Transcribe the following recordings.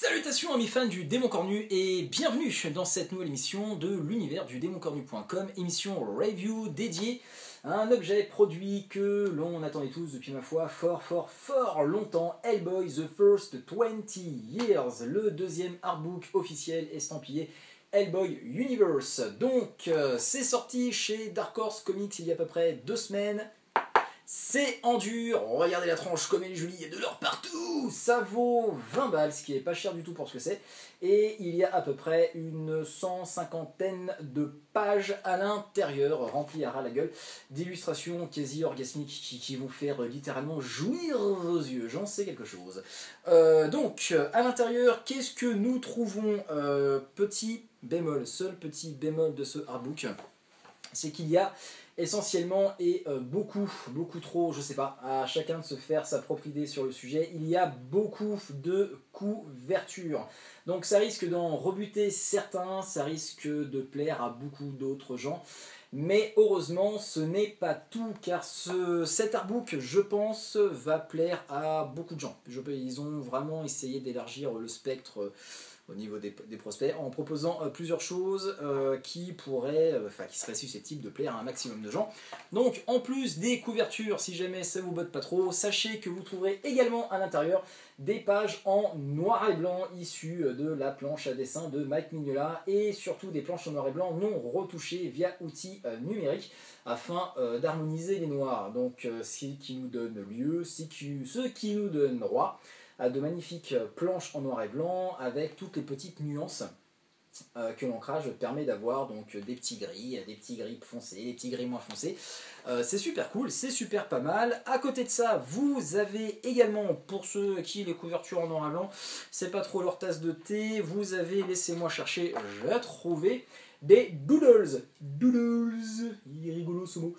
Salutations amis fans du Démon Cornu et bienvenue dans cette nouvelle émission de l'univers du démoncornu.com, émission review dédiée à un objet produit que l'on attendait tous depuis ma foi fort longtemps, Hellboy The First 20 Years, le deuxième artbook officiel estampillé Hellboy Universe. Donc c'est sorti chez Dark Horse Comics il y a à peu près 2 semaines. C'est en dur, regardez la tranche comme elle est jolie, il y a de l'or partout. Ça vaut 20 balles, ce qui est pas cher du tout pour ce que c'est. Et il y a à peu près une 150aine de pages à l'intérieur, remplies à ras la gueule, d'illustrations quasi orgasmiques qui vont faire littéralement jouir vos yeux, j'en sais quelque chose. Donc, à l'intérieur, qu'est-ce que nous trouvons? Petit bémol, seul petit bémol de ce artbook, c'est qu'il y a essentiellement et beaucoup trop, je sais pas, à chacun de se faire sa propre idée sur le sujet, il y a beaucoup de couvertures. Donc ça risque d'en rebuter certains, ça risque de plaire à beaucoup d'autres gens. Mais heureusement, ce n'est pas tout, car cet artbook, je pense, va plaire à beaucoup de gens. Ils ont vraiment essayé d'élargir le spectre au niveau des prospects, en proposant plusieurs choses qui seraient susceptibles de plaire à un maximum de gens. Donc, en plus des couvertures, si jamais ça vous botte pas trop, sachez que vous trouverez également à l'intérieur des pages en noir et blanc issues de la planche à dessin de Mike Mignola, et surtout des planches en noir et blanc non retouchées via outils numériques afin d'harmoniser les noirs. Donc, ce qui nous donne lieu, ce qui nous donne droit à de magnifiques planches en noir et blanc avec toutes les petites nuances que l'ancrage permet d'avoir, donc des petits gris foncés, des petits gris moins foncés. C'est super cool, c'est super pas mal. À côté de ça, vous avez également, pour ceux qui les couvertures en noir et blanc, c'est pas trop leur tasse de thé, vous avez, laissez-moi chercher, je vais trouver des doodles, il est rigolo ce mot,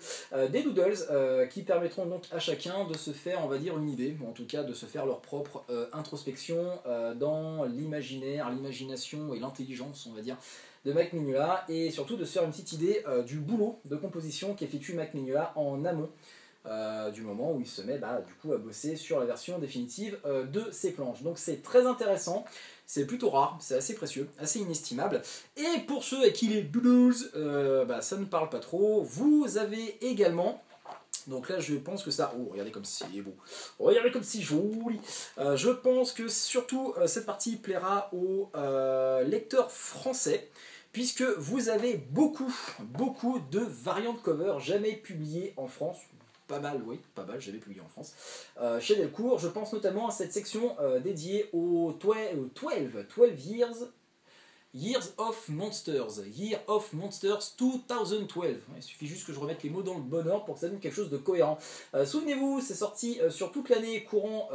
des doodles qui permettront donc à chacun de se faire, on va dire, une idée, ou en tout cas de se faire leur propre introspection dans l'imaginaire, l'imagination et l'intelligence, on va dire, de Mike Mignola, et surtout de se faire une petite idée du boulot de composition qu'effectue Mike Mignola en amont du moment où il se met du coup à bosser sur la version définitive de ses planches. Donc c'est très intéressant, c'est plutôt rare, c'est assez précieux, assez inestimable. Et pour ceux à qui les doodles, ça ne parle pas trop, vous avez également... Donc là je pense que ça... Oh, regardez comme c'est beau. Regardez comme c'est joli. Je pense que surtout cette partie plaira aux lecteurs français, puisque vous avez beaucoup de variantes cover jamais publiées en France. Pas mal, oui, pas mal, j'avais publié en France. Chez Delcourt, je pense notamment à cette section dédiée aux 12 Years of Monsters. Year of Monsters 2012. Il suffit juste que je remette les mots dans le bon ordre pour que ça donne quelque chose de cohérent. Souvenez-vous, c'est sorti sur toute l'année courant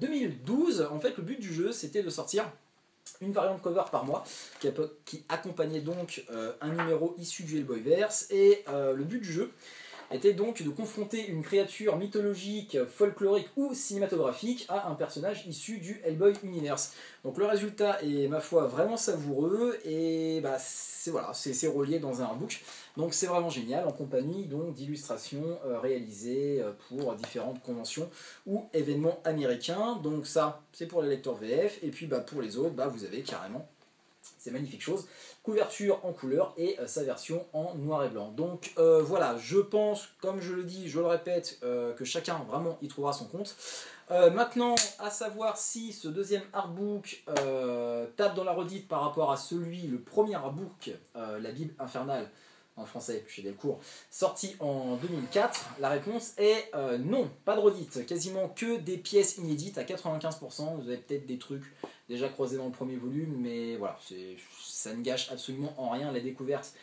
2012. En fait, le but du jeu, c'était de sortir une variante cover par mois qui accompagnait donc un numéro issu du Hellboyverse. Et le but du jeu était donc de confronter une créature mythologique, folklorique ou cinématographique à un personnage issu du Hellboy Universe. Donc le résultat est, ma foi, vraiment savoureux, et c'est relié dans un artbook. Donc c'est vraiment génial, en compagnie donc d'illustrations réalisées pour différentes conventions ou événements américains. Donc ça, c'est pour les lecteurs VF, et puis pour les autres, vous avez carrément ces magnifiques choses, couverture en couleur et sa version en noir et blanc. Donc voilà, je pense, comme je le dis, je le répète, que chacun vraiment y trouvera son compte. Maintenant, à savoir si ce deuxième artbook tape dans la redite par rapport à le premier artbook, la Bible infernale, en français chez Delcourt, sorti en 2004, la réponse est non, pas de redite, quasiment que des pièces inédites à 95%, vous avez peut-être des trucs déjà croisés dans le premier volume, mais voilà, ça ne gâche absolument en rien la découverte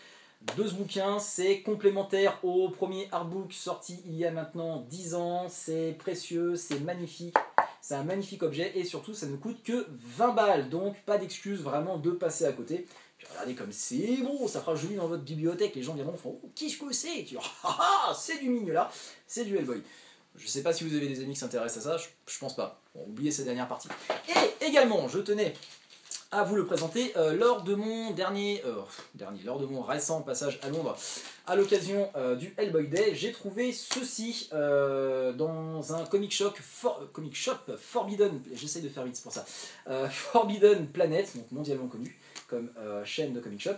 de ce bouquin. C'est complémentaire au premier artbook sorti il y a maintenant 10 ans, c'est précieux, c'est magnifique, c'est un magnifique objet, et surtout ça ne coûte que 20 balles, donc pas d'excuse vraiment de passer à côté. Puis regardez comme c'est beau, ça fera joli dans votre bibliothèque, les gens viendront et font « Oh, qu'est-ce que c'est ?» Tu dis « Ah, c'est du Mignola, c'est du Hellboy ». Je sais pas si vous avez des amis qui s'intéressent à ça, je pense pas. Bon, oubliez cette dernière partie. Et également, je tenais à vous le présenter. Lors de mon lors de mon récent passage à Londres, à l'occasion du Hellboy Day, j'ai trouvé ceci dans un comic shop Forbidden, j'essaie de faire vite, c'est pour ça, Forbidden Planet, donc mondialement connu comme chaîne de comic shop.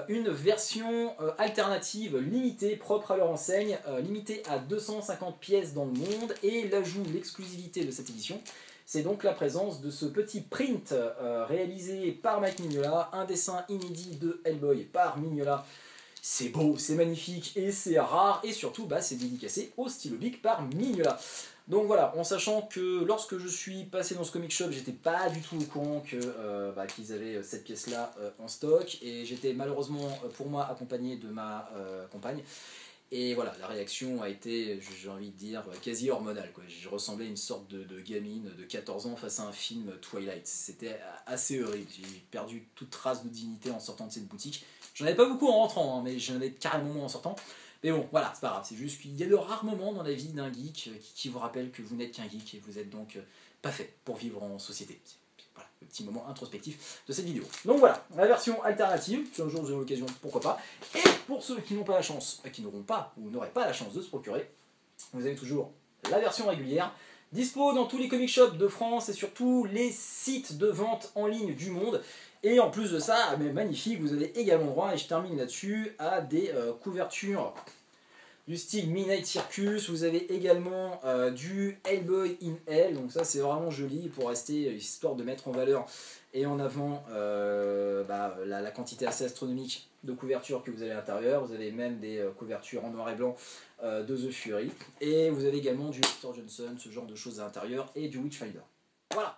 Une version alternative limitée, propre à leur enseigne, limitée à 250 pièces dans le monde, et l'ajout, l'exclusivité de cette édition, c'est donc la présence de ce petit print réalisé par Mike Mignola, un dessin inédit de Hellboy par Mignola. C'est beau, c'est magnifique et c'est rare, et surtout c'est dédicacé au stylo bic par Mignola. Donc voilà, en sachant que lorsque je suis passé dans ce comic shop, j'étais pas du tout au courant qu'ils avaient cette pièce-là en stock, et j'étais malheureusement pour moi accompagné de ma compagne. Et voilà, la réaction a été, j'ai envie de dire, quasi hormonale, quoi. Je ressemblais à une sorte de gamine de 14 ans face à un film Twilight. C'était assez horrible, j'ai perdu toute trace de dignité en sortant de cette boutique. J'en avais pas beaucoup en rentrant, mais j'en avais carrément moins en sortant. Mais bon, voilà, c'est pas grave, c'est juste qu'il y a de rares moments dans la vie d'un geek qui vous rappellent que vous n'êtes qu'un geek et vous êtes donc pas fait pour vivre en société. Voilà, le petit moment introspectif de cette vidéo. Donc voilà, la version alternative, si un jour vous avez l'occasion, pourquoi pas. Et pour ceux qui n'ont pas la chance, qui n'auront pas ou n'auraient pas la chance de se procurer, vous avez toujours la version régulière, dispo dans tous les comic shops de France et sur tous les sites de vente en ligne du monde. Et en plus de ça, mais magnifique, vous avez également droit, et je termine là-dessus, à des couvertures du style Midnight Circus. Vous avez également du Hellboy in Hell, donc ça c'est vraiment joli pour rester, histoire de mettre en valeur et en avant la quantité assez astronomique de couvertures que vous avez à l'intérieur. Vous avez même des couvertures en noir et blanc de The Fury, et vous avez également du Hector Johnson, ce genre de choses à l'intérieur, et du Witchfinder. Voilà.